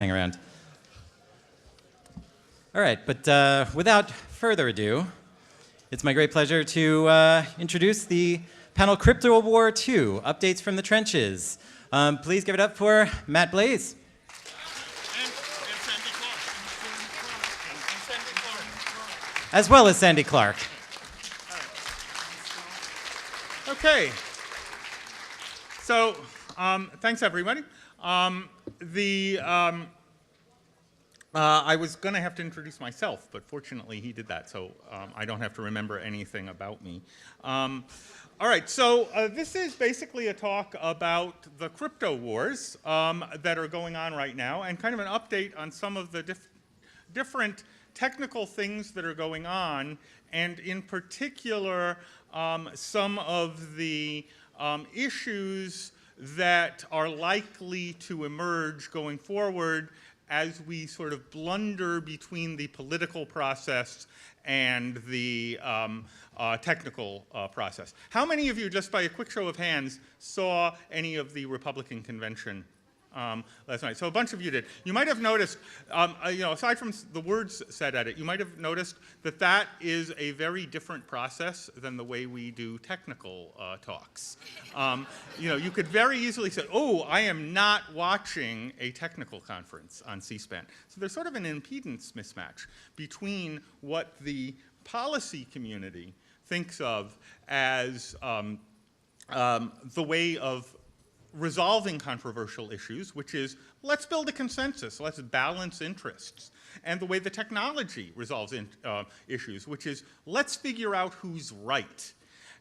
hang around. All right, but without further ado, it's my great pleasure to introduce the panel Crypto War 2, Updates from the Trenches. Please give it up for Matt Blaze. As well as Sandy Clark. Okay. So, thanks everybody. I was going to have to introduce myself, but fortunately he did that, so I don't have to remember anything about me. All right, so this is basically a talk about the crypto wars that are going on right now, and kind of an update on some of the different technical things that are going on, and in particular, some of the issues that are likely to emerge going forward as we sort of blunder between the political process and the technical process. How many of you, just by a quick show of hands, saw any of the Republican convention last night? So a bunch of you did. You might have noticed, aside from the words said at it, you might have noticed that that is a very different process than the way we do technical talks. You could very easily say, oh, I am not watching a technical conference on C-SPAN. So there's sort of an impedance mismatch between what the policy community thinks of as the way of resolving controversial issues, which is, let's build a consensus, let's balance interests. And the way the technology resolves issues, which is, let's figure out who's right.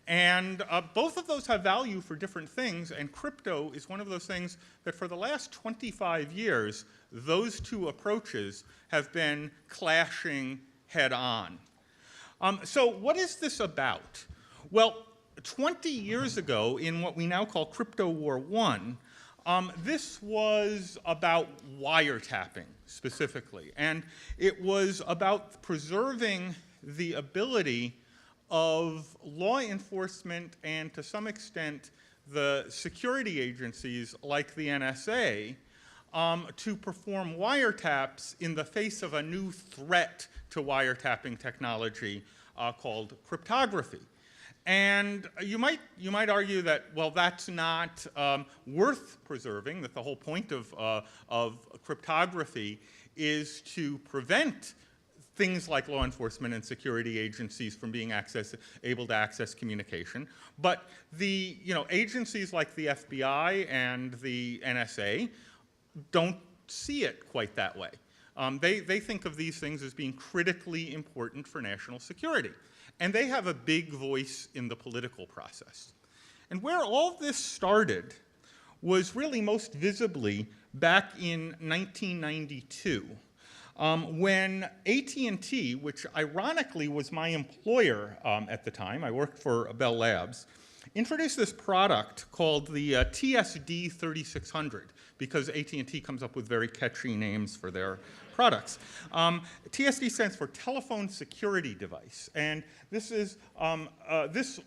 And both of those have value for different things, and crypto is one of those things that for the last 25 years, those two approaches have been clashing head on. So what is this about? Well, 20 years ago, in what we now call Crypto War 1, this was about wiretapping specifically. And it was about preserving the ability of law enforcement and, to some extent, the security agencies like the NSA to perform wiretaps in the face of a new threat to wiretapping technology called cryptography. And you might argue that, well, that's not worth preserving, that the whole point of cryptography is to prevent things like law enforcement and security agencies from being able to access communication. But the agencies like the FBI and the NSA don't see it quite that way. They think of these things as being critically important for national security. And they have a big voice in the political process. And where all this started was really most visibly back in 1992, when AT&T, which ironically was my employer at the time, I worked for Bell Labs, introduced this product called the TSD 3600, because AT&T comes up with very catchy names for their products. TSD stands for Telephone Security Device, and this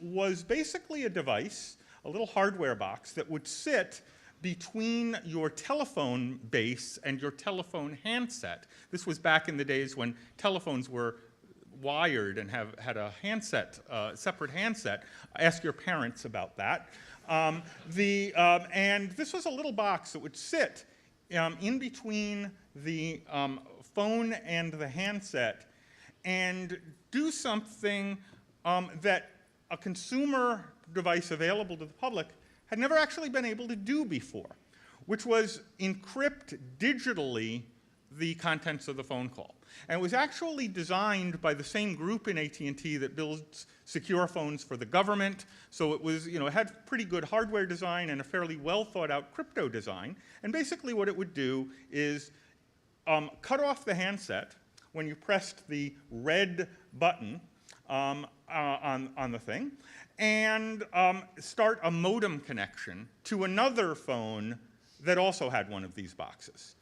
was basically a device, a little hardware box that would sit between your telephone base and your telephone handset. This was back in the days when telephones were wired and had a handset, separate handset. Ask your parents about that. And this was a little box that would sit in between the phone and the handset and do something that a consumer device available to the public had never actually been able to do before, which was encrypt digitally the contents of the phone call. And it was actually designed by the same group in AT&T that builds secure phones for the government. So it was, it had pretty good hardware design and a fairly well thought out crypto design. And basically what it would do is cut off the handset when you pressed the red button on the thing, and start a modem connection to another phone that also had one of these boxes.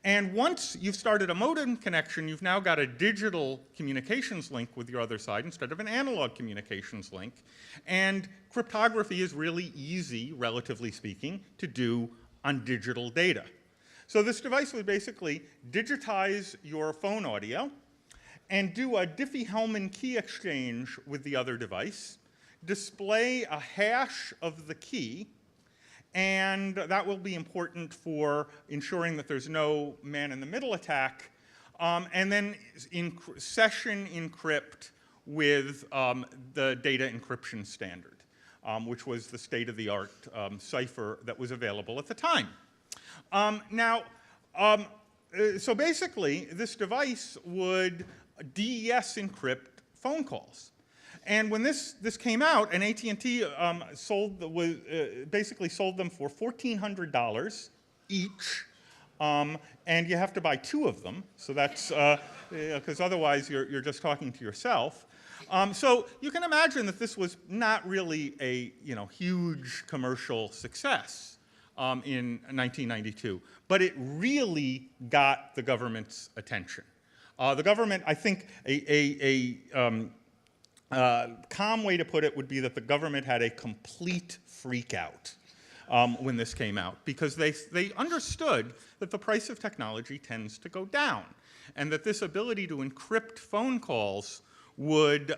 And once you've started a modem connection, you've now got a digital communications link with your other side instead of an analog communications link. And cryptography is really easy, relatively speaking, to do on digital data. So this device would basically digitize your phone audio and do a Diffie-Hellman key exchange with the other device, display a hash of the key, and that will be important for ensuring that there's no man-in-the-middle attack, and then session encrypt with the data encryption standard, which was the state-of-the-art cipher that was available at the time. So basically, this device would DES encrypt phone calls. And when this came out, and AT&T basically sold them for $1,400 each, and you have to buy 2 of them. So that's because otherwise you're just talking to yourself. So you can imagine that this was not really a huge commercial success in 1992, but it really got the government's attention. The government, I think, calm way to put it would be that the government had a complete freak out when this came out, because they understood that the price of technology tends to go down, and that this ability to encrypt phone calls would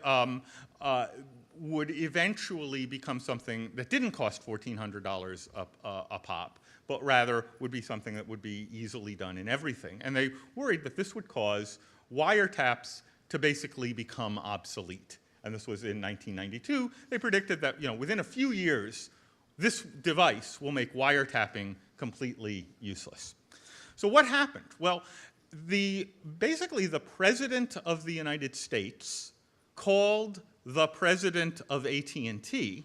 eventually become something that didn't cost $1,400 a pop, but rather would be something that would be easily done in everything. And they worried that this would cause wiretaps to basically become obsolete. And this was in 1992. They predicted that within a few years, this device will make wiretapping completely useless. So what happened? Well, basically the President of the United States called the President of AT&T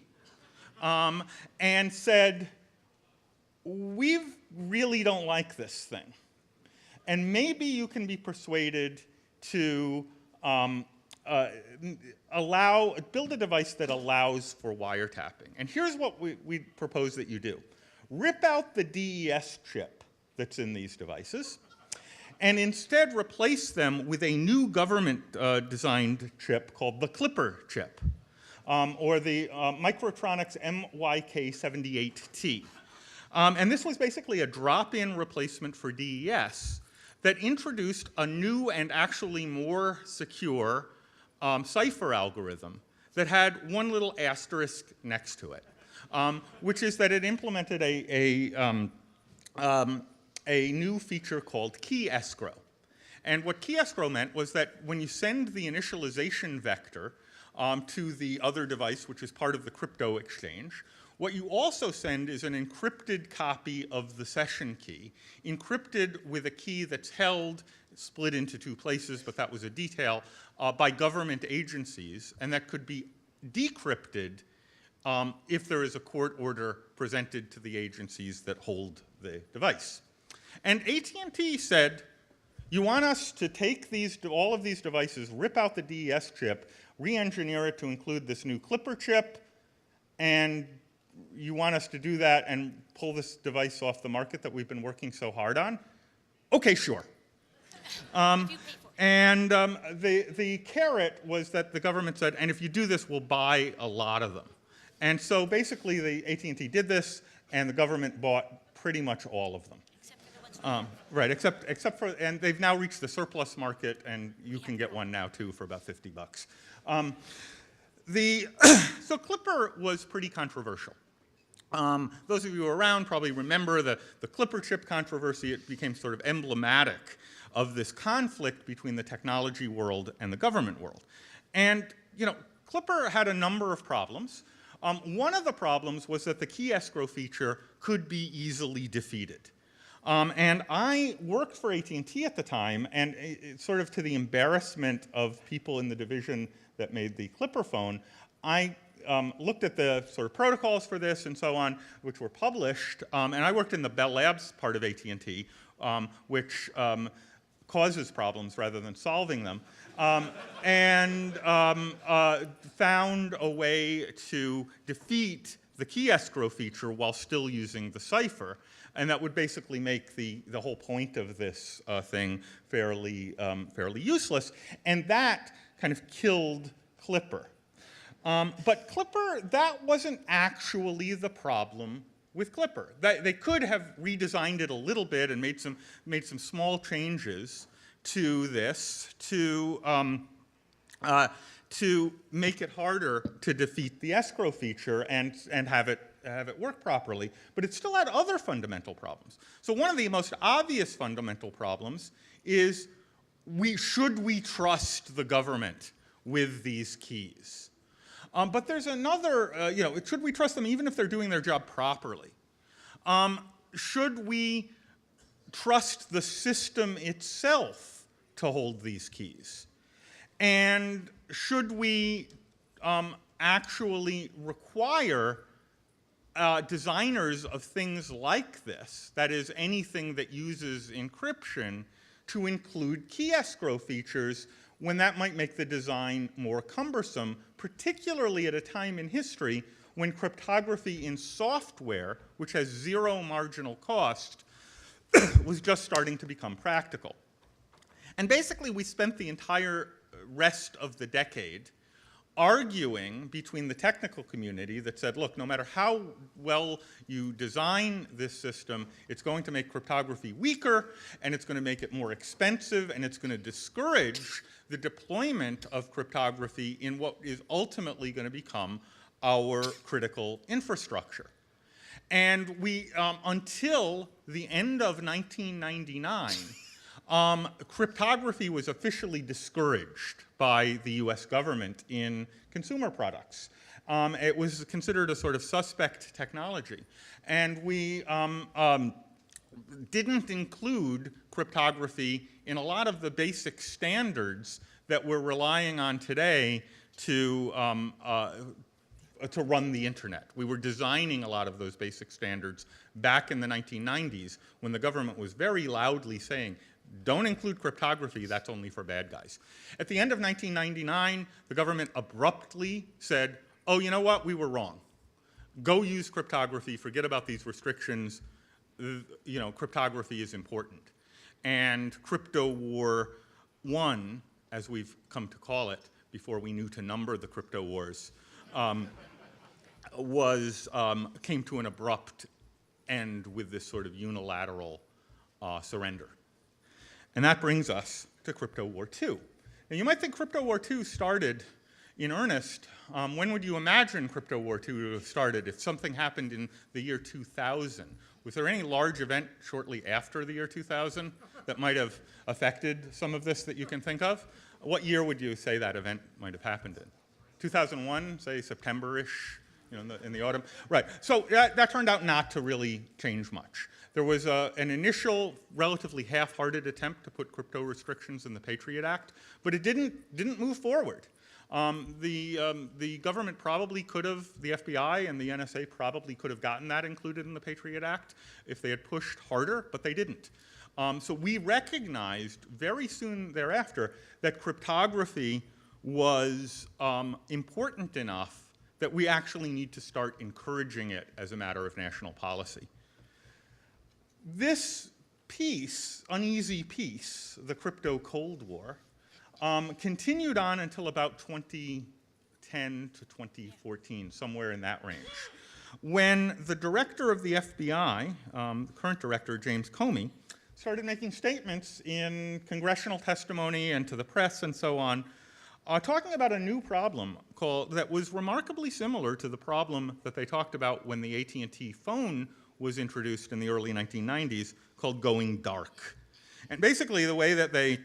and said, we really don't like this thing. And maybe you can be persuaded to build a device that allows for wiretapping. And here's what we propose that you do. Rip out the DES chip that's in these devices, and instead replace them with a new government-designed chip called the Clipper chip, or the Microtronics MYK78T. And this was basically a drop-in replacement for DES that introduced a new and actually more secure cipher algorithm that had one little asterisk next to it, which is that it implemented a new feature called key escrow. And what key escrow meant was that when you send the initialization vector to the other device, which is part of the crypto exchange, what you also send is an encrypted copy of the session key, encrypted with a key that's held, split into 2 places, but that was a detail, by government agencies, and that could be decrypted if there is a court order presented to the agencies that hold the device. And AT&T said, you want us to take all of these devices, rip out the DES chip, re-engineer it to include this new Clipper chip, and you want us to do that and pull this device off the market that we've been working so hard on? Okay, sure. The carrot was that the government said, and if you do this, we'll buy a lot of them. And so basically, the AT&T did this, and the government bought pretty much all of them. Right, except for, and they've now reached the surplus market, and you can get one now too for about $50. So Clipper was pretty controversial. Those of you who are around probably remember the Clipper chip controversy. It became sort of emblematic of this conflict between the technology world and the government world. And Clipper had a number of problems. One of the problems was that the key escrow feature could be easily defeated. And I worked for AT&T at the time, and sort of to the embarrassment of people in the division that made the Clipper phone, I looked at the sort of protocols for this and so on, which were published, and I worked in the Bell Labs part of AT&T, which causes problems rather than solving them, and found a way to defeat the key escrow feature while still using the cipher. And that would basically make the whole point of this thing fairly useless. And that kind of killed Clipper. But Clipper, that wasn't actually the problem with Clipper. They could have redesigned it a little bit and made some small changes to this to make it harder to defeat the escrow feature and have it work properly, but it still had other fundamental problems. So one of the most obvious fundamental problems is should we trust the government with these keys? But there's another, should we trust them even if they're doing their job properly? Should we trust the system itself to hold these keys? And should we actually require designers of things like this, that is, anything that uses encryption, to include key escrow features when that might make the design more cumbersome, particularly at a time in history when cryptography in software, which has zero marginal cost, was just starting to become practical. And basically, we spent the entire rest of the decade arguing between the technical community that said, look, no matter how well you design this system, it's going to make cryptography weaker, and it's going to make it more expensive, and it's going to discourage the deployment of cryptography in what is ultimately going to become our critical infrastructure. And we, until the end of 1999, cryptography was officially discouraged by the US government in consumer products. It was considered a sort of suspect technology. And we didn't include cryptography in a lot of the basic standards that we're relying on today to run the internet. We were designing a lot of those basic standards back in the 1990s when the government was very loudly saying, don't include cryptography, that's only for bad guys. At the end of 1999, the government abruptly said, oh, you know what, we were wrong. Go use cryptography, forget about these restrictions. Cryptography is important. And Crypto War 1, as we've come to call it, before we knew to number the crypto wars, came to an abrupt end with this sort of unilateral surrender. And that brings us to Crypto War 2. Now, you might think Crypto War 2 started in earnest. When would you imagine Crypto War 2 to have started if something happened in the year 2000? Was there any large event shortly after the year 2000 that might have affected some of this that you can think of? What year would you say that event might have happened in? 2001, say September-ish, in the autumn? Right, so that turned out not to really change much. There was an initial, relatively half-hearted attempt to put crypto restrictions in the Patriot Act, but it didn't move forward. The government probably could have, the FBI and the NSA probably could have gotten that included in the Patriot Act if they had pushed harder, but they didn't. So we recognized very soon thereafter that cryptography was important enough that we actually need to start encouraging it as a matter of national policy. This peace, uneasy peace, the crypto Cold War, continued on until about 2010 to 2014, somewhere in that range, when the director of the FBI, the current director, James Comey, started making statements in congressional testimony and to the press and so on, talking about a new problem that was remarkably similar to the problem that they talked about when the AT&T phone was introduced in the early 1990s, called going dark. And basically the way that they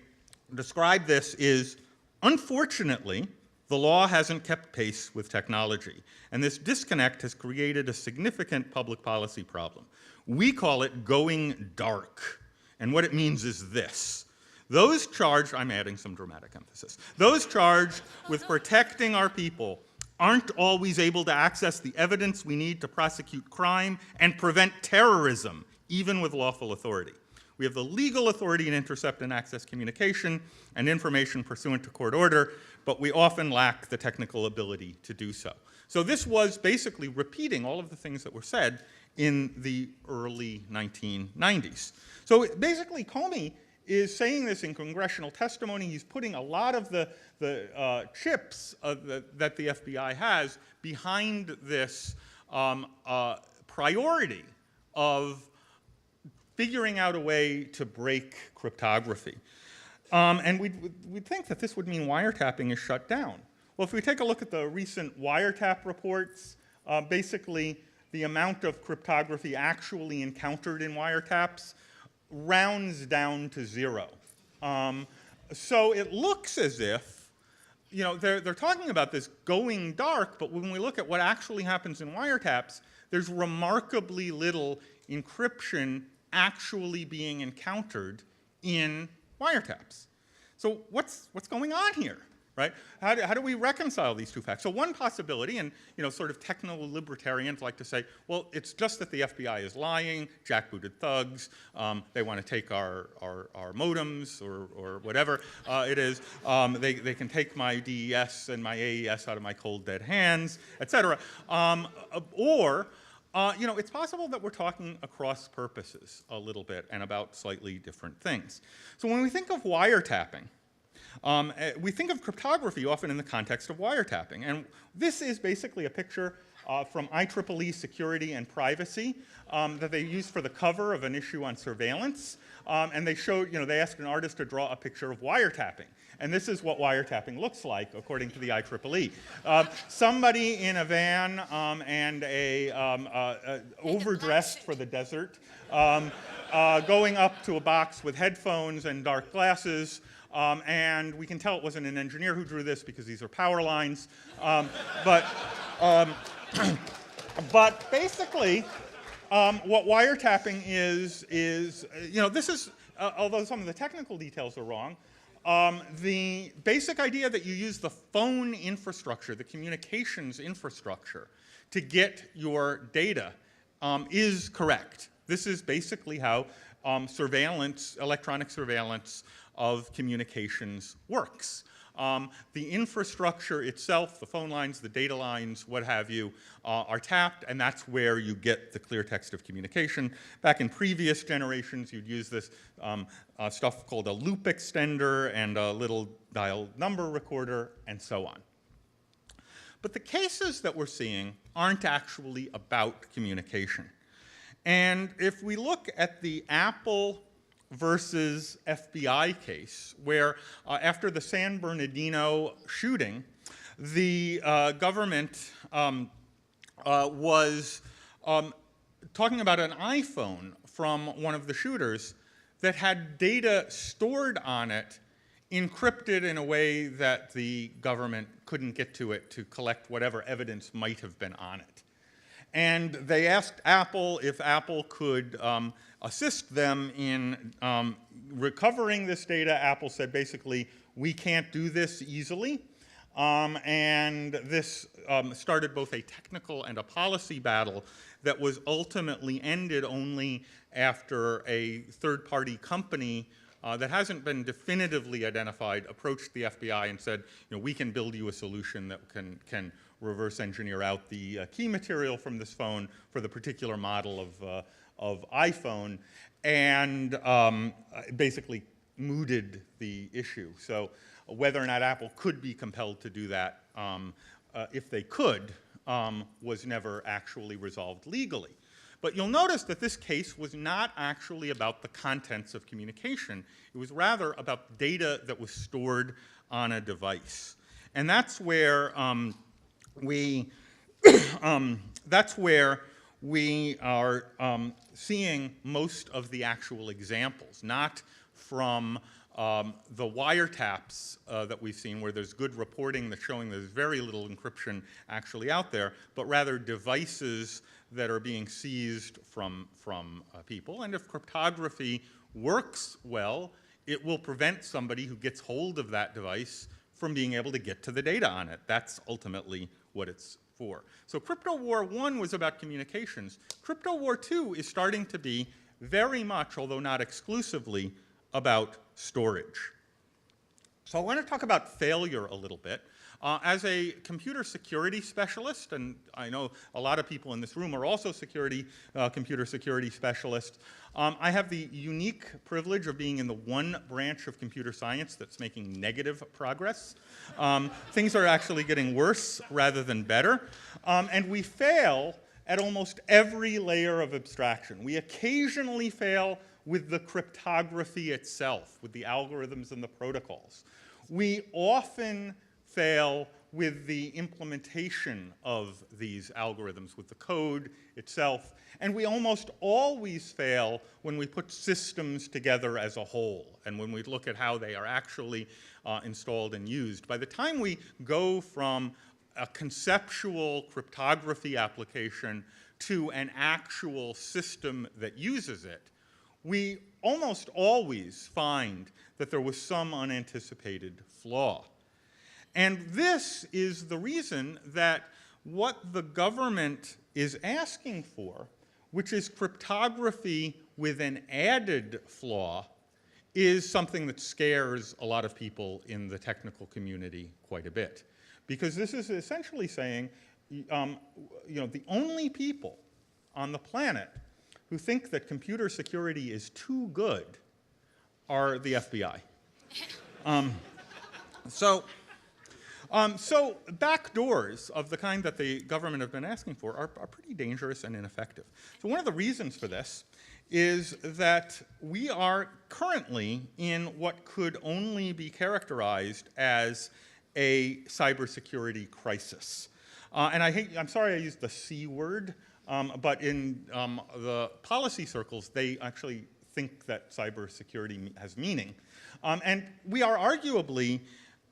describe this is, unfortunately, the law hasn't kept pace with technology, and this disconnect has created a significant public policy problem. We call it going dark, and what it means is this. Those charged, I'm adding some dramatic emphasis, those charged with protecting our people aren't always able to access the evidence we need to prosecute crime and prevent terrorism, even with lawful authority. We have the legal authority to intercept and access communication and information pursuant to court order, but we often lack the technical ability to do so. So this was basically repeating all of the things that were said in the early 1990s. So basically, Comey is saying this in congressional testimony. He's putting a lot of the chips that the FBI has behind this priority of figuring out a way to break cryptography. And we'd think that this would mean wiretapping is shut down. Well, if we take a look at the recent wiretap reports, basically the amount of cryptography actually encountered in wiretaps rounds down to 0. So it looks as if, you know, they're talking about this going dark, but when we look at what actually happens in wiretaps, there's remarkably little encryption actually being encountered in wiretaps. So what's going on here, right? How do we reconcile these two facts? So one possibility, and you know, sort of techno-libertarians like to say, well, it's just that the FBI is lying, jackbooted thugs, they want to take our modems or whatever it is. They can take my DES and my AES out of my cold dead hands, et cetera. You know, it's possible that we're talking across purposes a little bit and about slightly different things. So when we think of wiretapping, we think of cryptography often in the context of wiretapping. And this is basically a picture from IEEE Security and Privacy that they used for the cover of an issue on surveillance. And they showed, you know, they asked an artist to draw a picture of wiretapping. And this is what wiretapping looks like, according to the IEEE. Somebody in a van and overdressed for the desert, going up to a box with headphones and dark glasses. And we can tell it wasn't an engineer who drew this because these are power lines. But basically, what wiretapping is, you know, this is, although some of the technical details are wrong, the basic idea that you use the phone infrastructure, the communications infrastructure, to get your data is correct. This is basically how surveillance, electronic surveillance of communications works. The infrastructure itself, the phone lines, the data lines, what have you, are tapped, and that's where you get the clear text of communication. Back in previous generations, you'd use this stuff called a loop extender and a little dial number recorder, and so on. But the cases that we're seeing aren't actually about communication. And if we look at the Apple versus FBI case, where after the San Bernardino shooting, the government was talking about an iPhone from one of the shooters that had data stored on it, encrypted in a way that the government couldn't get to it to collect whatever evidence might have been on it. And they asked Apple if Apple could assist them in recovering this data. Apple said basically, we can't do this easily. And this started both a technical and a policy battle that was ultimately ended only after a third-party company that hasn't been definitively identified approached the FBI and said, you know, we can build you a solution that can reverse engineer out the key material from this phone for the particular model of iPhone, and basically mooted the issue. So whether or not Apple could be compelled to do that, if they could, was never actually resolved legally. But you'll notice that this case was not actually about the contents of communication. It was rather about data that was stored on a device. And that's where we are seeing most of the actual examples, not from the wiretaps that we've seen, where there's good reporting that's showing there's very little encryption actually out there, but rather devices that are being seized from people. And if cryptography works well, it will prevent somebody who gets hold of that device from being able to get to the data on it. That's ultimately what it's for. So Crypto War 1 was about communications. Crypto War 2 is starting to be very much, although not exclusively, about storage. So I want to talk about failure a little bit. As a computer security specialist, and I know a lot of people in this room are also computer security specialists, I have the unique privilege of being in the one branch of computer science that's making negative progress. Things are actually getting worse rather than better. And we fail at almost every layer of abstraction. We occasionally fail with the cryptography itself, with the algorithms and the protocols. We often fail with the implementation of these algorithms, with the code itself. And we almost always fail when we put systems together as a whole and when we look at how they are actually installed and used. By the time we go from a conceptual cryptography application to an actual system that uses it, we almost always find that there was some unanticipated flaw. And this is the reason that what the government is asking for, which is cryptography with an added flaw, is something that scares a lot of people in the technical community quite a bit. Because this is essentially saying, the only people on the planet who think that computer security is too good are the FBI. So backdoors of the kind that the government have been asking for are pretty dangerous and ineffective. So one of the reasons for this is that we are currently in what could only be characterized as a cybersecurity crisis. And I'm sorry I used the C word, but in the policy circles, they actually think that cybersecurity has meaning. And we are arguably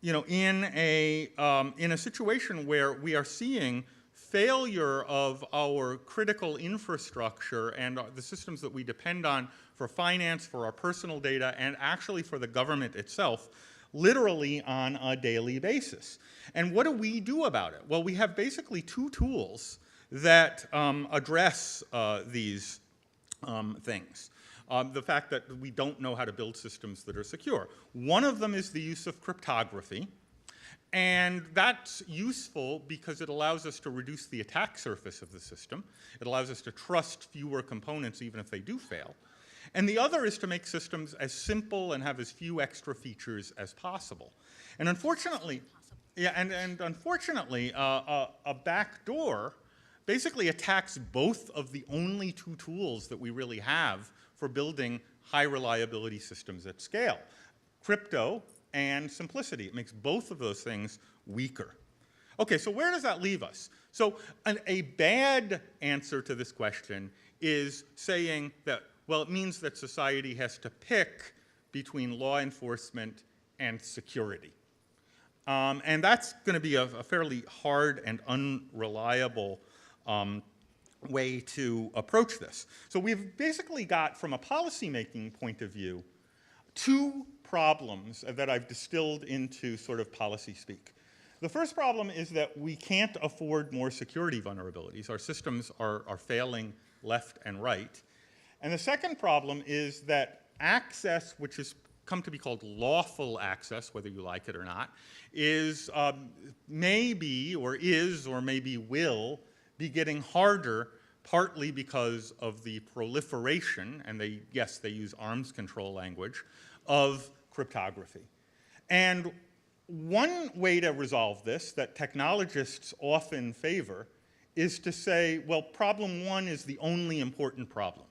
in a situation where we are seeing failure of our critical infrastructure and the systems that we depend on for finance, for our personal data, and actually for the government itself, literally on a daily basis. And what do we do about it? Well, we have basically two tools that address these things. The fact that we don't know how to build systems that are secure. One of them is the use of cryptography. And that's useful because it allows us to reduce the attack surface of the system. It allows us to trust fewer components even if they do fail. And the other is to make systems as simple and have as few extra features as possible. And unfortunately, unfortunately, a backdoor basically attacks both of the only two tools that we really have for building high reliability systems at scale: crypto and simplicity. It makes both of those things weaker. Okay, so where does that leave us? So a bad answer to this question is saying that, well, it means that society has to pick between law enforcement and security. And that's going to be a fairly hard and unreliable way to approach this. So we've basically got, from a policymaking point of view, two problems that I've distilled into sort of policy speak. The first problem is that we can't afford more security vulnerabilities. Our systems are failing left and right. And the second problem is that access, which has come to be called lawful access, whether you like it or not, is maybe or is or maybe will be getting harder, partly because of the proliferation, and they use arms control language, of cryptography. And one way to resolve this that technologists often favor is to say, well, problem one is the only important problem.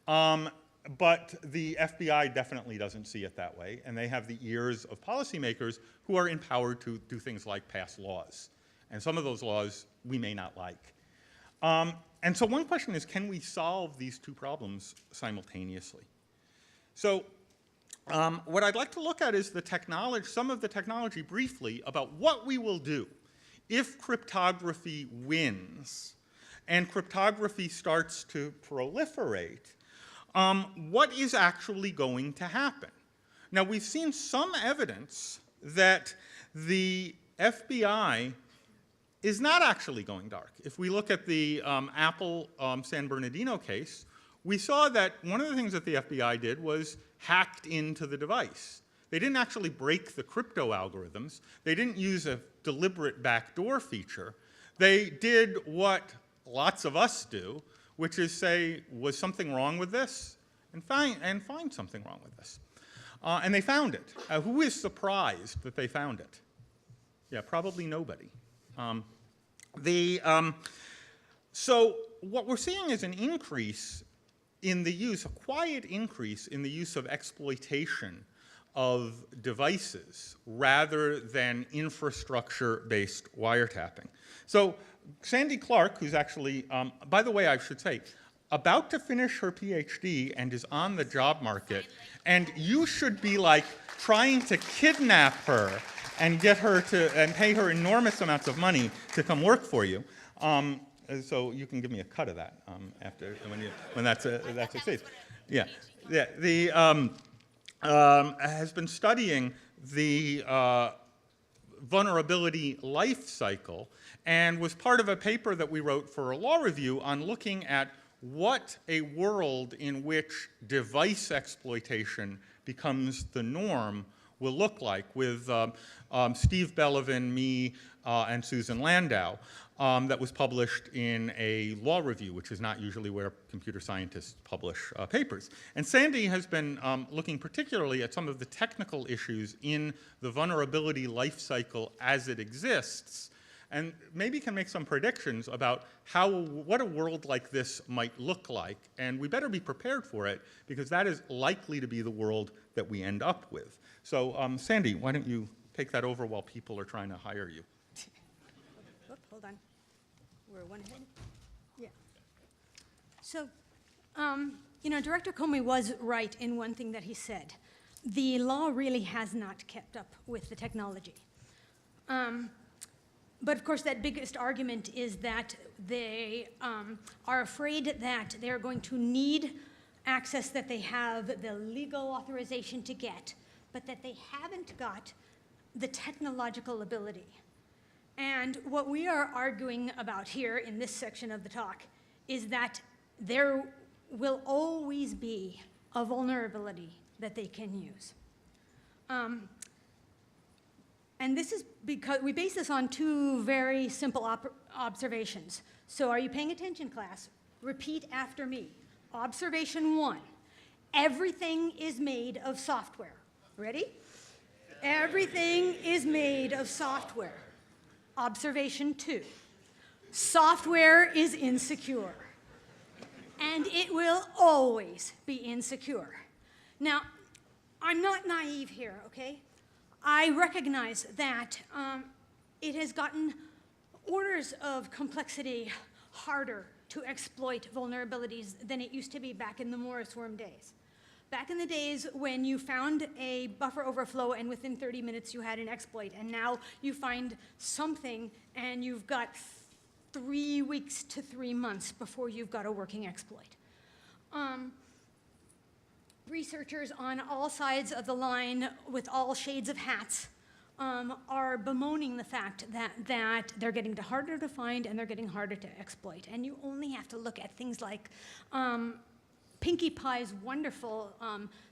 But the FBI definitely doesn't see it that way, and they have the ears of policymakers who are empowered to do things like pass laws. And some of those laws we may not like. And so one question is, can we solve these two problems simultaneously? So what I'd like to look at is some of the technology briefly about what we will do if cryptography wins and cryptography starts to proliferate. What is actually going to happen? Now, we've seen some evidence that the FBI is not actually going dark. If we look at the Apple San Bernardino case, we saw that one of the things that the FBI did was hacked into the device. They didn't actually break the crypto algorithms. They didn't use a deliberate backdoor feature. They did what lots of us do, which is say, was something wrong with this? And find something wrong with this. And they found it. Who is surprised that they found it? Yeah, probably nobody. So what we're seeing is an increase in the use, a quiet increase in the use of exploitation of devices rather than infrastructure-based wiretapping. So Sandy Clark, who's actually, by the way, I should say, about to finish her PhD and is on the job market, and you should be like trying to kidnap her and get her to, and pay her enormous amounts of money to come work for you. So you can give me a cut of that after when that's succeeds. Yeah, yeah. The has been studying the vulnerability life cycle and was part of a paper that we wrote for a law review on looking at what a world in which device exploitation becomes the norm will look like, with Steve Bellovin, me, and Susan Landau, that was published in a law review, which is not usually where computer scientists publish papers. And Sandy has been looking particularly at some of the technical issues in the vulnerability life cycle as it exists, and maybe can make some predictions about what a world like this might look like. And we better be prepared for it, because that is likely to be the world that we end up with. So Sandy, why don't you take that over while people are trying to hire you? Whoop, hold on. We're one ahead. Yeah. So, you know, Director Comey was right in one thing that he said. The law really has not kept up with the technology. But of course, that biggest argument is that they are afraid that they're going to need access that they have the legal authorization to get, but that they haven't got the technological ability. And what we are arguing about here in this section of the talk is that there will always be a vulnerability that they can use. And this is because we base this on two very simple observations. So are you paying attention, class? Repeat after me. Observation 1, everything is made of software. Ready? Everything is made of software. Observation 2, software is insecure. And it will always be insecure. Now, I'm not naive here, okay? I recognize that it has gotten orders of complexity harder to exploit vulnerabilities than it used to be back in the Morris worm days. Back in the days when you found a buffer overflow and within 30 minutes you had an exploit, and now you find something and you've got 3 weeks to 3 months before you've got a working exploit. Researchers on all sides of the line with all shades of hats are bemoaning the fact that they're getting harder to find and they're getting harder to exploit. And you only have to look at things like Pinkie Pie's wonderful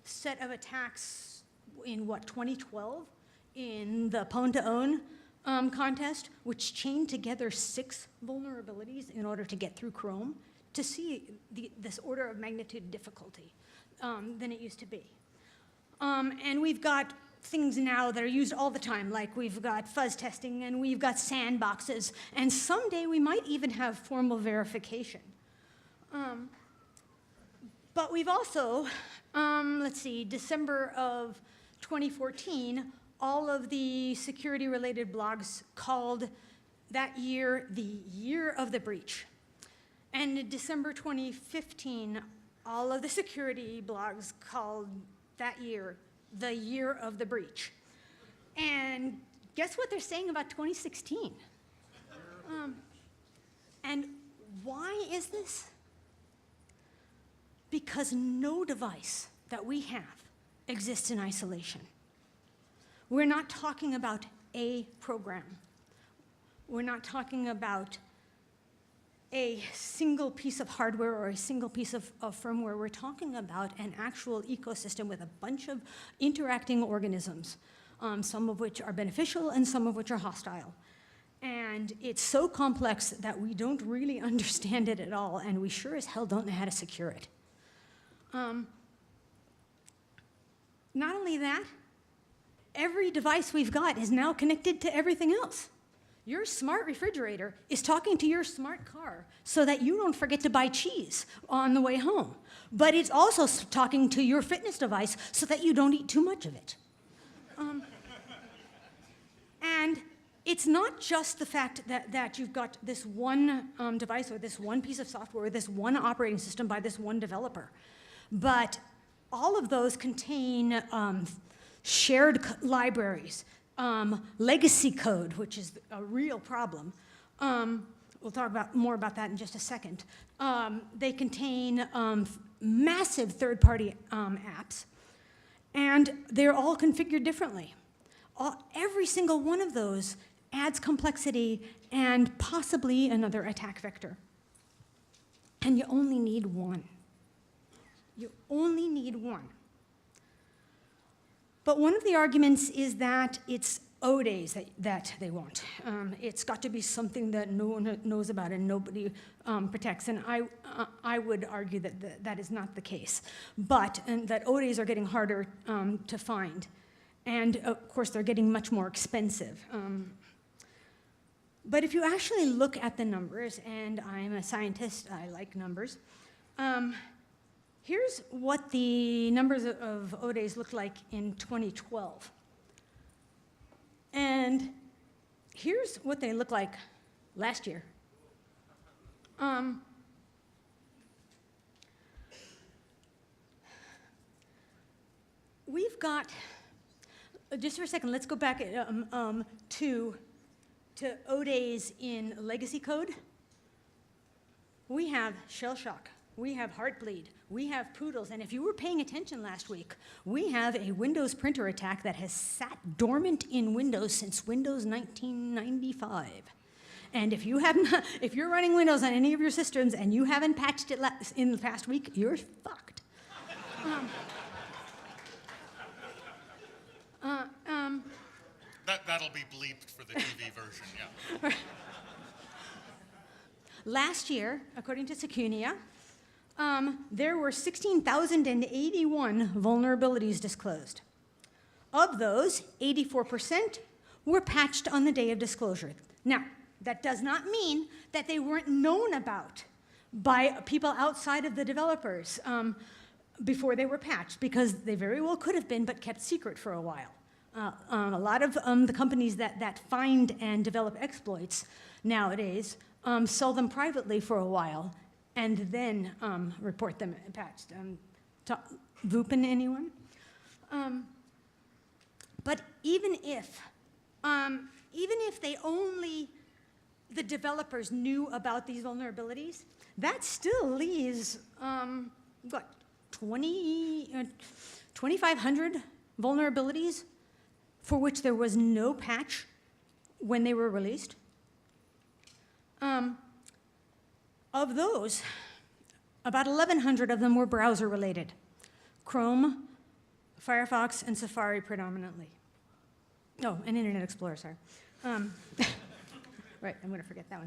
set of attacks in, 2012, in the Pwn to Own contest, which chained together 6 vulnerabilities in order to get through Chrome, to see this order of magnitude difficulty than it used to be. And we've got things now that are used all the time, like we've got fuzz testing and we've got sandboxes, and someday we might even have formal verification. But we've also, let's see, December of 2014, all of the security-related blogs called that year the year of the breach. And in December 2015, all of the security blogs called that year the year of the breach. And guess what they're saying about 2016? And why is this? Because no device that we have exists in isolation. We're not talking about a program. We're not talking about a single piece of hardware or a single piece of firmware. We're talking about an actual ecosystem with a bunch of interacting organisms, some of which are beneficial and some of which are hostile. And it's so complex that we don't really understand it at all, and we sure as hell don't know how to secure it. Not only that, every device we've got is now connected to everything else. Your smart refrigerator is talking to your smart car so that you don't forget to buy cheese on the way home. But it's also talking to your fitness device so that you don't eat too much of it. And it's not just the fact that you've got this one device or this one piece of software or this one operating system by this one developer, but all of those contain shared libraries, legacy code, which is a real problem. We'll talk more about that in just a second. They contain massive third-party apps, and they're all configured differently. Every single one of those adds complexity and possibly another attack vector. And you only need one. You only need one. But one of the arguments is that it's O days that they want. It's got to be something that no one knows about and nobody protects. And I would argue that that is not the case. And that O days are getting harder to find. And of course, they're getting much more expensive. But if you actually look at the numbers, and I'm a scientist, I like numbers, here's what the numbers of O days looked like in 2012. And here's what they look like last year. We've got, just for a second, let's go back to O days in legacy code. We have shell shock. We have heartbleed, we have poodles, and if you were paying attention last week, we have a Windows printer attack that has sat dormant in Windows since Windows 1995. And if you're running Windows on any of your systems and you haven't patched it in the past week, you're fucked. That'll be bleeped for the TV version, yeah. Last year, according to Secunia, there were 16,081 vulnerabilities disclosed. Of those, 84% were patched on the day of disclosure. Now, that does not mean that they weren't known about by people outside of the developers before they were patched, because they very well could have been, but kept secret for a while. A lot of the companies that find and develop exploits nowadays sell them privately for a while and then report them patched. Vupin, anyone? But even if the developers knew about these vulnerabilities, that still leaves, 2,500 vulnerabilities for which there was no patch when they were released. Of those, about 1,100 of them were browser-related. Chrome, Firefox, and Safari predominantly. Oh, and Internet Explorer, sorry. Right, I'm going to forget that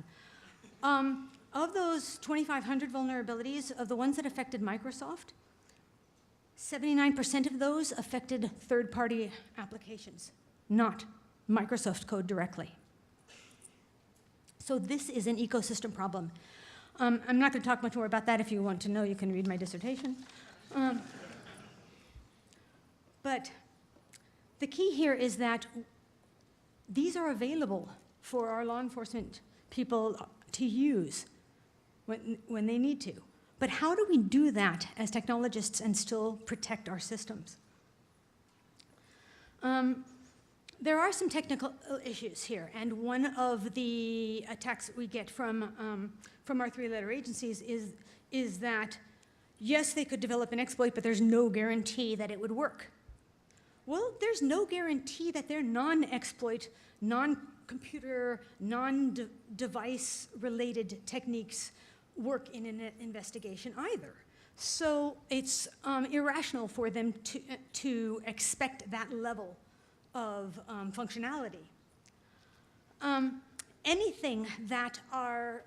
one. Of those 2,500 vulnerabilities, of the ones that affected Microsoft, 79% of those affected third-party applications, not Microsoft code directly. So this is an ecosystem problem. I'm not going to talk much more about that. If you want to know, you can read my dissertation. But the key here is that these are available for our law enforcement people to use when they need to. But how do we do that as technologists and still protect our systems? There are some technical issues here, and one of the attacks we get from our three-letter agencies is that, yes, they could develop an exploit, but there's no guarantee that it would work. Well, there's no guarantee that their non-exploit, non-computer, non-device-related techniques work in an investigation either. So it's irrational for them to expect that level of functionality. Anything that our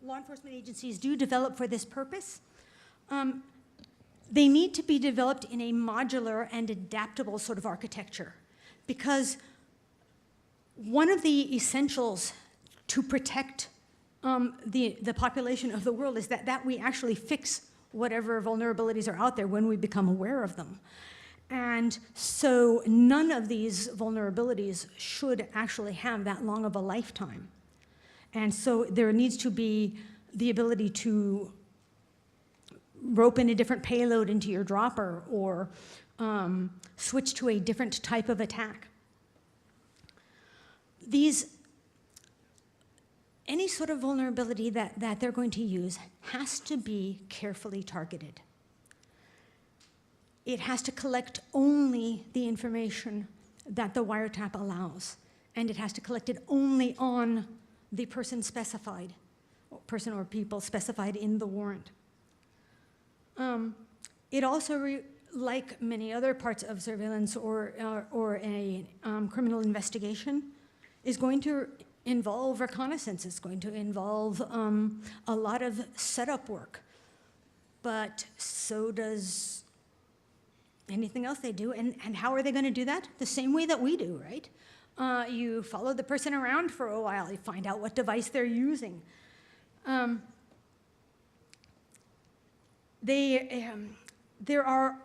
law enforcement agencies do develop for this purpose, they need to be developed in a modular and adaptable sort of architecture, because one of the essentials to protect the population of the world is that we actually fix whatever vulnerabilities are out there when we become aware of them. And so none of these vulnerabilities should actually have that long of a lifetime. And so there needs to be the ability to rope in a different payload into your dropper or switch to a different type of attack. Any sort of vulnerability that they're going to use has to be carefully targeted. It has to collect only the information that the wiretap allows, and it has to collect it only on the person specified, person or people specified in the warrant. It also, like many other parts of surveillance or a criminal investigation, is going to involve reconnaissance. It's going to involve a lot of setup work, but so does anything else they do. And how are they going to do that? The same way that we do, right? You follow the person around for a while. You find out what device they're using. There are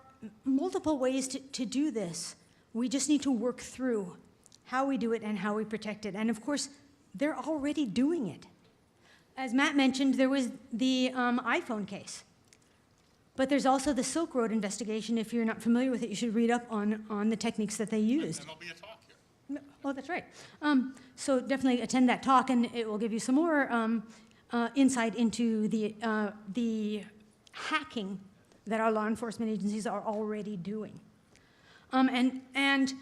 multiple ways to do this. We just need to work through how we do it and how we protect it. And of course, they're already doing it. As Matt mentioned, there was the iPhone case. But there's also the Silk Road investigation. If you're not familiar with it, you should read up on the techniques that they used. And there'll be a talk here. Oh, that's right. So definitely attend that talk, and it will give you some more insight into the hacking that our law enforcement agencies are already doing. And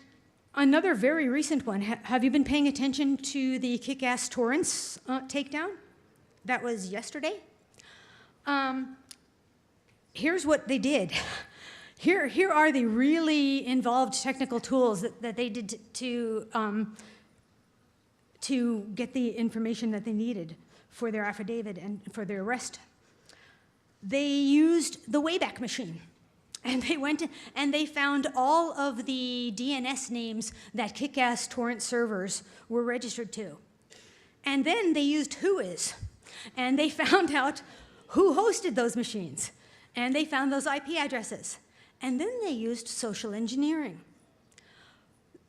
another very recent one, have you been paying attention to the kick-ass torrents takedown? That was yesterday. Here's what they did. Here are the really involved technical tools that they did to get the information that they needed for their affidavit and for their arrest. They used the Wayback Machine. And they went and they found all of the DNS names that kick-ass torrent servers were registered to. And then they used Whois. And they found out who hosted those machines. And they found those IP addresses. And then they used social engineering.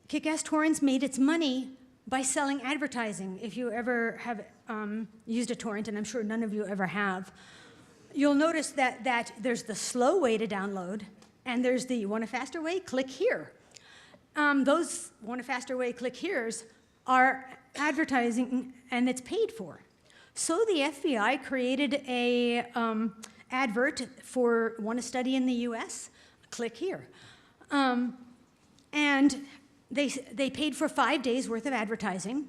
Kick-ass torrents made its money by selling advertising. If you ever have used a torrent, and I'm sure none of you ever have, you'll notice that there's the slow way to download, and there's the want a faster way, click here. Those want a faster way, click here's are advertising, and it's paid for. So the FBI created a advert for want to study in the US, click here. And they paid for 5 days worth of advertising.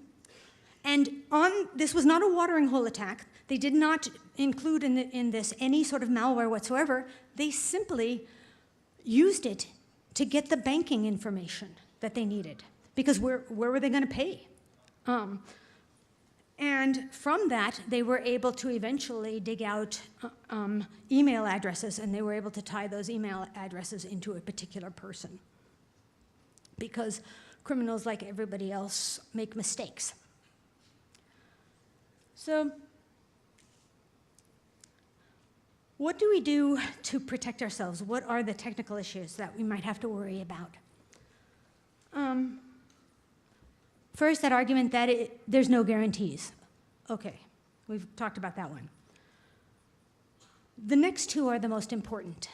And this was not a watering hole attack. They did not include in this any sort of malware whatsoever. They simply used it to get the banking information that they needed, because where were they going to pay? And from that, they were able to eventually dig out email addresses, and they were able to tie those email addresses into a particular person, because criminals, like everybody else, make mistakes. So what do we do to protect ourselves? What are the technical issues that we might have to worry about? First, that argument that there's no guarantees. Okay, we've talked about that one. The next two are the most important.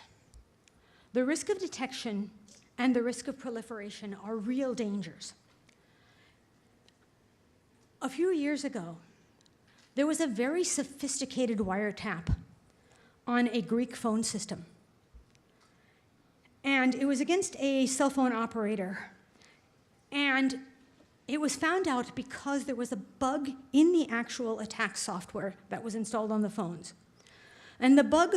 The risk of detection and the risk of proliferation are real dangers. A few years ago, there was a very sophisticated wiretap on a Greek phone system. And it was against a cell phone operator. And it was found out because there was a bug in the actual attack software that was installed on the phones. And the bug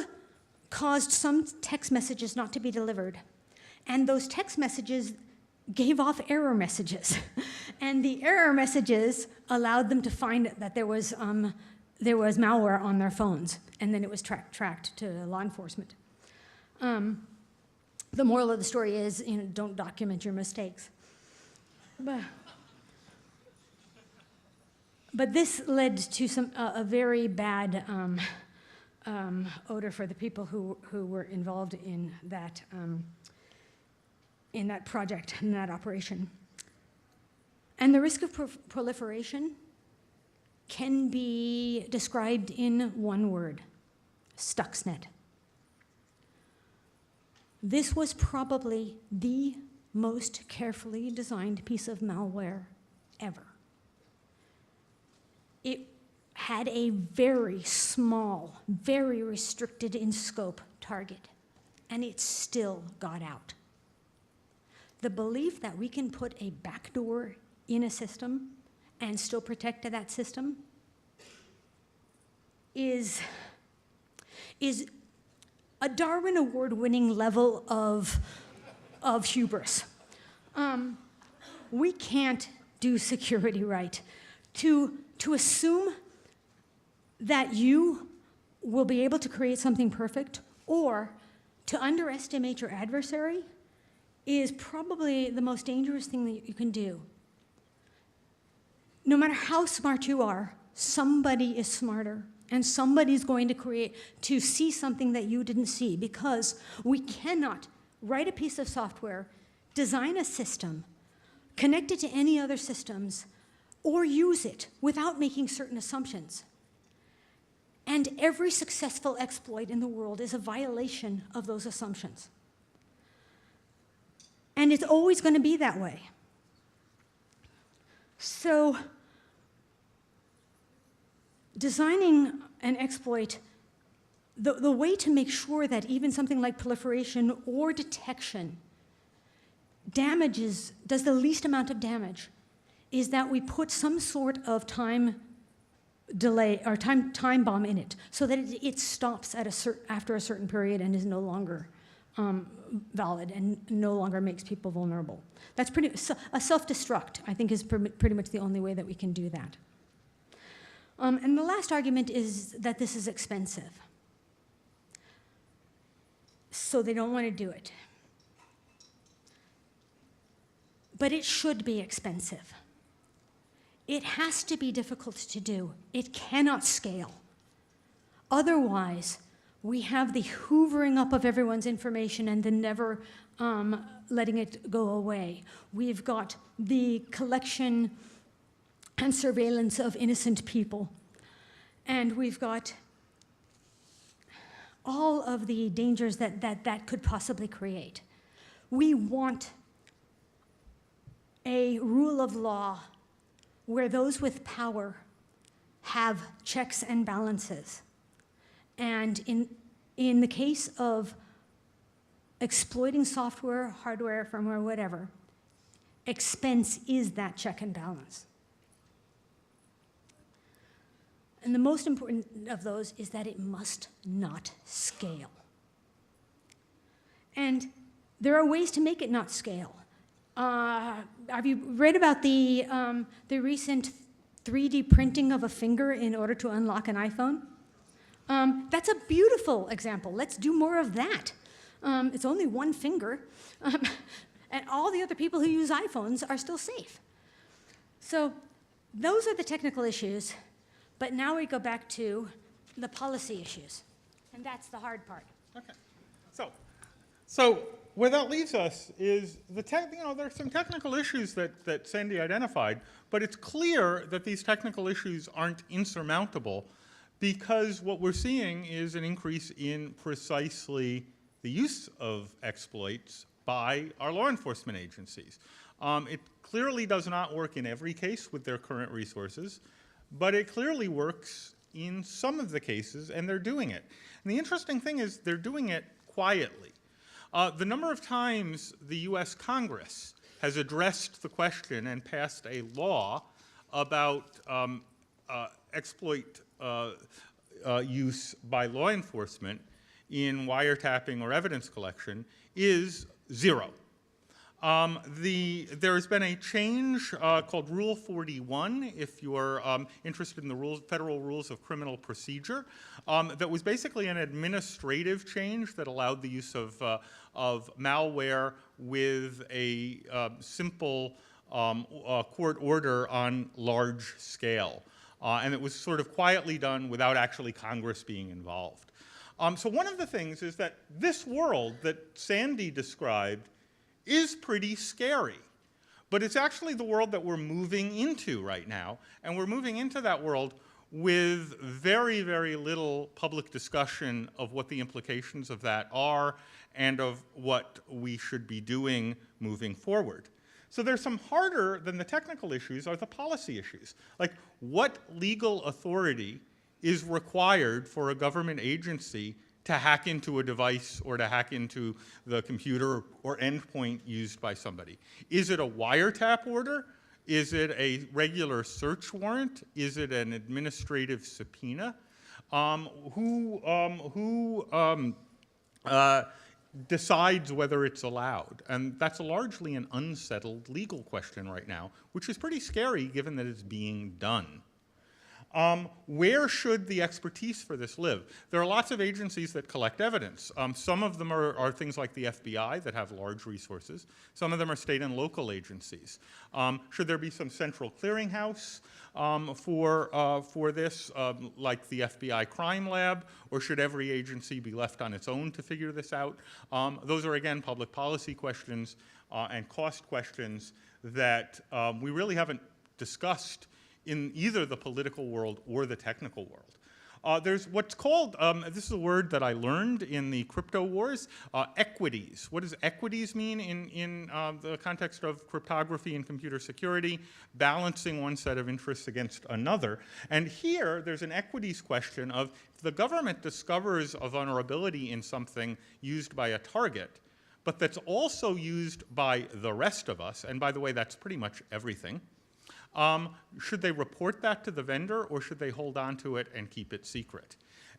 caused some text messages not to be delivered. And those text messages gave off error messages. And the error messages allowed them to find that there was malware on their phones. And then it was tracked to law enforcement. The moral of the story is, don't document your mistakes. But this led to a very bad odor for the people who were involved in that project, in that operation. And the risk of proliferation can be described in one word: Stuxnet. This was probably the most carefully designed piece of malware ever. It had a very small, very restricted in scope target, and it still got out. The belief that we can put a backdoor in a system and still protect that system is a Darwin Award-winning level of hubris. We can't do security right. To assume that you will be able to create something perfect, or to underestimate your adversary, is probably the most dangerous thing that you can do. No matter how smart you are, somebody is smarter, and somebody's going to see something that you didn't see, because we cannot write a piece of software, design a system, connect it to any other systems, or use it without making certain assumptions. And every successful exploit in the world is a violation of those assumptions. And it's always going to be that way. So, designing an exploit, the way to make sure that even something like proliferation or detection does the least amount of damage is that we put some sort of time delay or time bomb in it, so that it stops at after a certain period and is no longer valid and no longer makes people vulnerable. That's a self-destruct, I think, is pretty much the only way that we can do that. And the last argument is that this is expensive, so they don't want to do it. But it should be expensive. It has to be difficult to do. It cannot scale. Otherwise, we have the hoovering up of everyone's information and then never letting it go away. We've got the collection and surveillance of innocent people. And we've got all of the dangers that could possibly create. We want a rule of law where those with power have checks and balances. And in the case of exploiting software, hardware, firmware, whatever, expense is that check and balance. And the most important of those is that it must not scale. And there are ways to make it not scale. Have you read about the recent 3D printing of a finger in order to unlock an iPhone? That's a beautiful example. Let's do more of that. It's only one finger, and all the other people who use iPhones are still safe. So those are the technical issues, but now we go back to the policy issues, and that's the hard part. Okay. So where that leaves us is there are some technical issues that Sandy identified, but it's clear that these technical issues aren't insurmountable, because what we're seeing is an increase in precisely the use of exploits by our law enforcement agencies. It clearly does not work in every case with their current resources, but it clearly works in some of the cases, and they're doing it. And the interesting thing is they're doing it quietly. The number of times the US Congress has addressed the question and passed a law about exploit use by law enforcement in wiretapping or evidence collection is zero. There has been a change called Rule 41, if you're interested in the federal rules of criminal procedure, that was basically an administrative change that allowed the use of malware with a simple court order on large scale. And it was sort of quietly done without actually Congress being involved. So one of the things is that this world that Sandy described is pretty scary. But it's actually the world that we're moving into right now. And we're moving into that world with very, very little public discussion of what the implications of that are and of what we should be doing moving forward. So there's some harder than the technical issues are the policy issues. Like, what legal authority is required for a government agency to hack into a device or to hack into the computer or endpoint used by somebody? Is it a wiretap order? Is it a regular search warrant? Is it an administrative subpoena? Who decides whether it's allowed? And that's largely an unsettled legal question right now, which is pretty scary given that it's being done. Where should the expertise for this live? There are lots of agencies that collect evidence. Some of them are things like the FBI that have large resources. Some of them are state and local agencies. Should there be some central clearinghouse for this, like the FBI crime lab, or should every agency be left on its own to figure this out? Those are, again, public policy questions and cost questions that we really haven't discussed in either the political world or the technical world. There's what's called, this is a word that I learned in the crypto wars, equities. What does equities mean in the context of cryptography and computer security? Balancing one set of interests against another. And here, there's an equities question of if the government discovers a vulnerability in something used by a target, but that's also used by the rest of us, and by the way, that's pretty much everything, should they report that to the vendor, or should they hold on to it and keep it secret?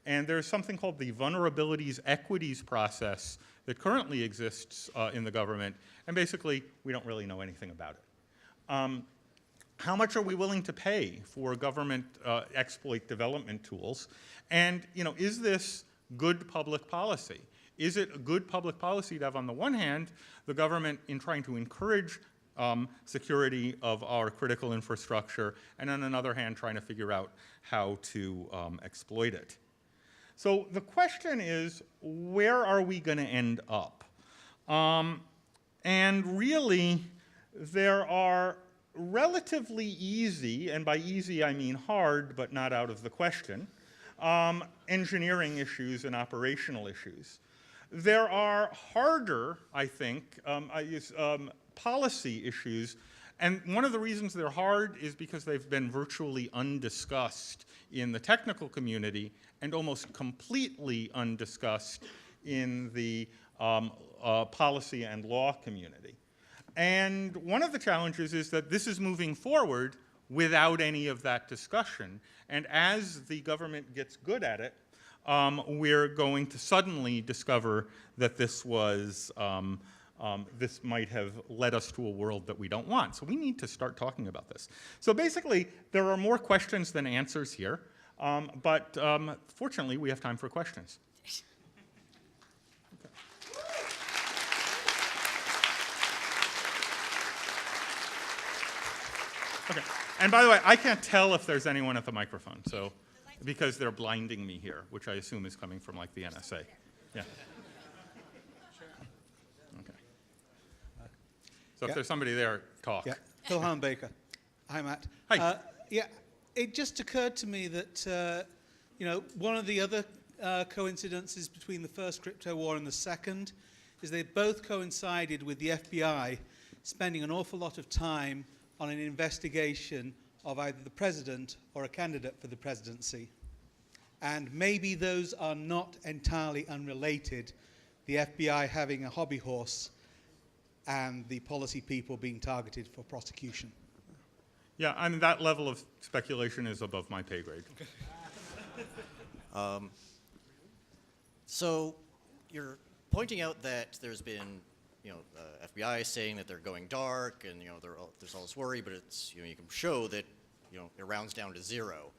And there's something called the vulnerabilities equities process that currently exists in the government, and basically we don't really know anything about it. How much are we willing to pay for government exploit development tools? And is this good public policy? Is it a good public policy to have, on the one hand, the government in trying to encourage security of our critical infrastructure, and on another hand, trying to figure out how to exploit it? So the question is, where are we going to end up? And really, there are relatively easy, and by easy I mean hard, but not out of the question, engineering issues and operational issues. There are harder, I think, policy issues, and one of the reasons they're hard is because they've been virtually undiscussed in the technical community and almost completely undiscussed in the policy and law community. And one of the challenges is that this is moving forward without any of that discussion, and as the government gets good at it, we're going to suddenly discover that this was this might have led us to a world that we don't want. So we need to start talking about this. So basically, there are more questions than answers here, but fortunately, we have time for questions. Okay. And by the way, I can't tell if there's anyone at the microphone, so because they're blinding me here, which I assume is coming from like the NSA. Yeah. So if there's somebody there, talk. Yeah, Phil Baker. Hi, Matt. Hi. It just occurred to me that one of the other coincidences between the first crypto war and the second is they both coincided with the FBI spending an awful lot of time on an investigation of either the president or a candidate for the presidency. And maybe those are not entirely unrelated, the FBI having a hobby horse and the policy people being targeted for prosecution. Yeah, I mean, that level of speculation is above my pay grade. So you're pointing out that there's been, FBI saying that they're going dark, and there's all this worry, but it's you can show that it rounds down to zero.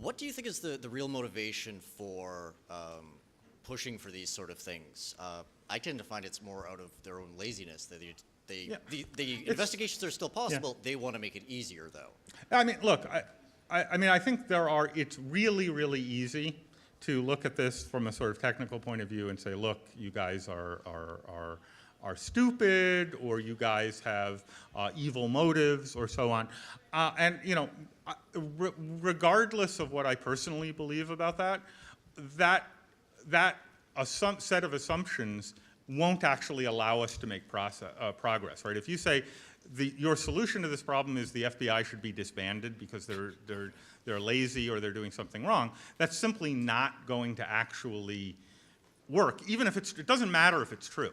What do you think is the real motivation for pushing for these sort of things? I tend to find it's more out of their own laziness. That the investigations are still possible. Yeah. They want to make it easier, though. I mean, look, I mean, I think it's really, really easy to look at this from a sort of technical point of view and say, look, you guys are stupid, or you guys have evil motives, or so on. And, you know, regardless of what I personally believe about that set of assumptions won't actually allow us to make progress, right? If you say your solution to this problem is the FBI should be disbanded because they're lazy or they're doing something wrong, that's simply not going to actually work, even if it doesn't matter if it's true.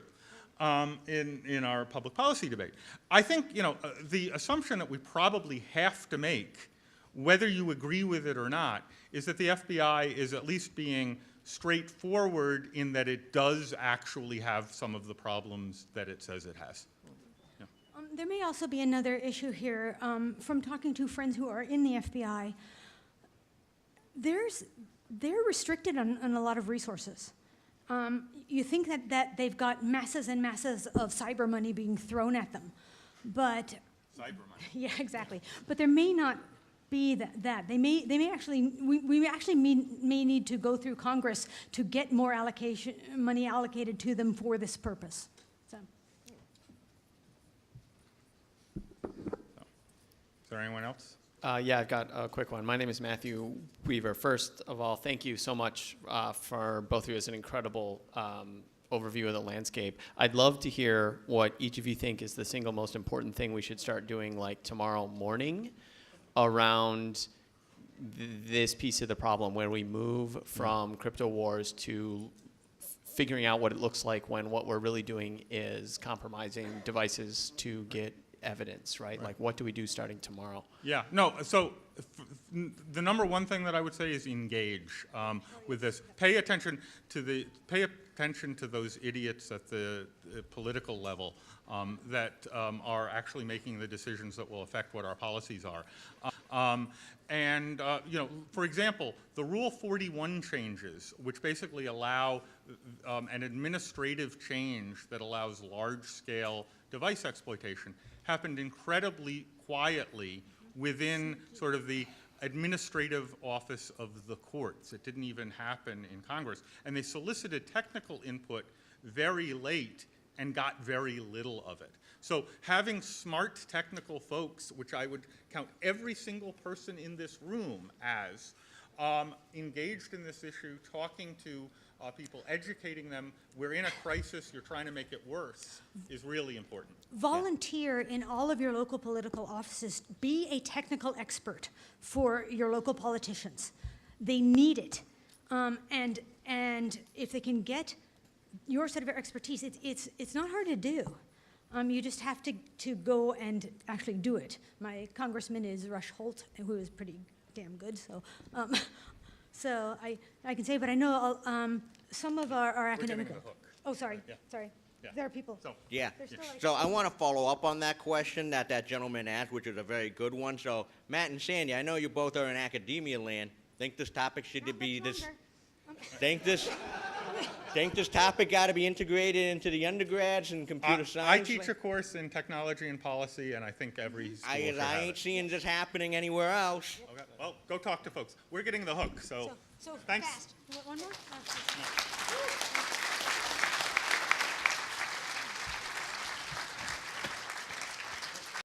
In our public policy debate, I think, you know, the assumption that we probably have to make, whether you agree with it or not, is that the FBI is at least being straightforward in that it does actually have some of the problems that it says it has. Yeah. There may also be another issue here. From talking to friends who are in the FBI, they're restricted on a lot of resources. You think that they've got masses and masses of cyber money being thrown at them, but Cyber money. yeah, exactly. But there may not be that. They may actually we actually may need to go through Congress to get more money allocated to them for this purpose. So. Is there anyone else? Yeah, I've got a quick one. My name is Matthew Weaver. First of all, thank you so much for both of you. It's an incredible overview of the landscape. I'd love to hear what each of you think is the single most important thing we should start doing, like tomorrow morning, around this piece of the problem, where we move from crypto wars to figuring out what it looks like when what we're really doing is compromising devices to get evidence, right? Like, what do we do starting tomorrow? Yeah, no, so the number one thing that I would say is engage with this. Pay attention to those idiots at the political level that are actually making the decisions that will affect what our policies are. You know, for example, the Rule 41 changes, which basically allow an administrative change that allows large-scale device exploitation, happened incredibly quietly within sort of the administrative office of the courts. It didn't even happen in Congress. And they solicited technical input very late and got very little of it. So having smart technical folks, which I would count every single person in this room as, engaged in this issue, talking to people, educating them, we're in a crisis, you're trying to make it worse, is really important. Volunteer in all of your local political offices. Be a technical expert for your local politicians. They need it. And if they can get your set of expertise, it's not hard to do. You just have to go and actually do it. My congressman is Rush Holt, who is pretty damn good. So, so I can say, but I know some of our academic. getting the hook. Oh, sorry, Yeah. sorry. Yeah. There are people. So, Yeah. They're still like- So I want to follow up on that question that gentleman asked, which is a very good one. So Matt and Sandy, I know you both are in academia land. Think this topic should Not be much this? longer. Think this topic got to be integrated into the undergrads and computer science? I teach a course in technology and policy, and I think every school should I have ain't it. seeing this happening anywhere else. Okay, well, go talk to folks. We're getting the hook, so So thanks. fast. You want one more?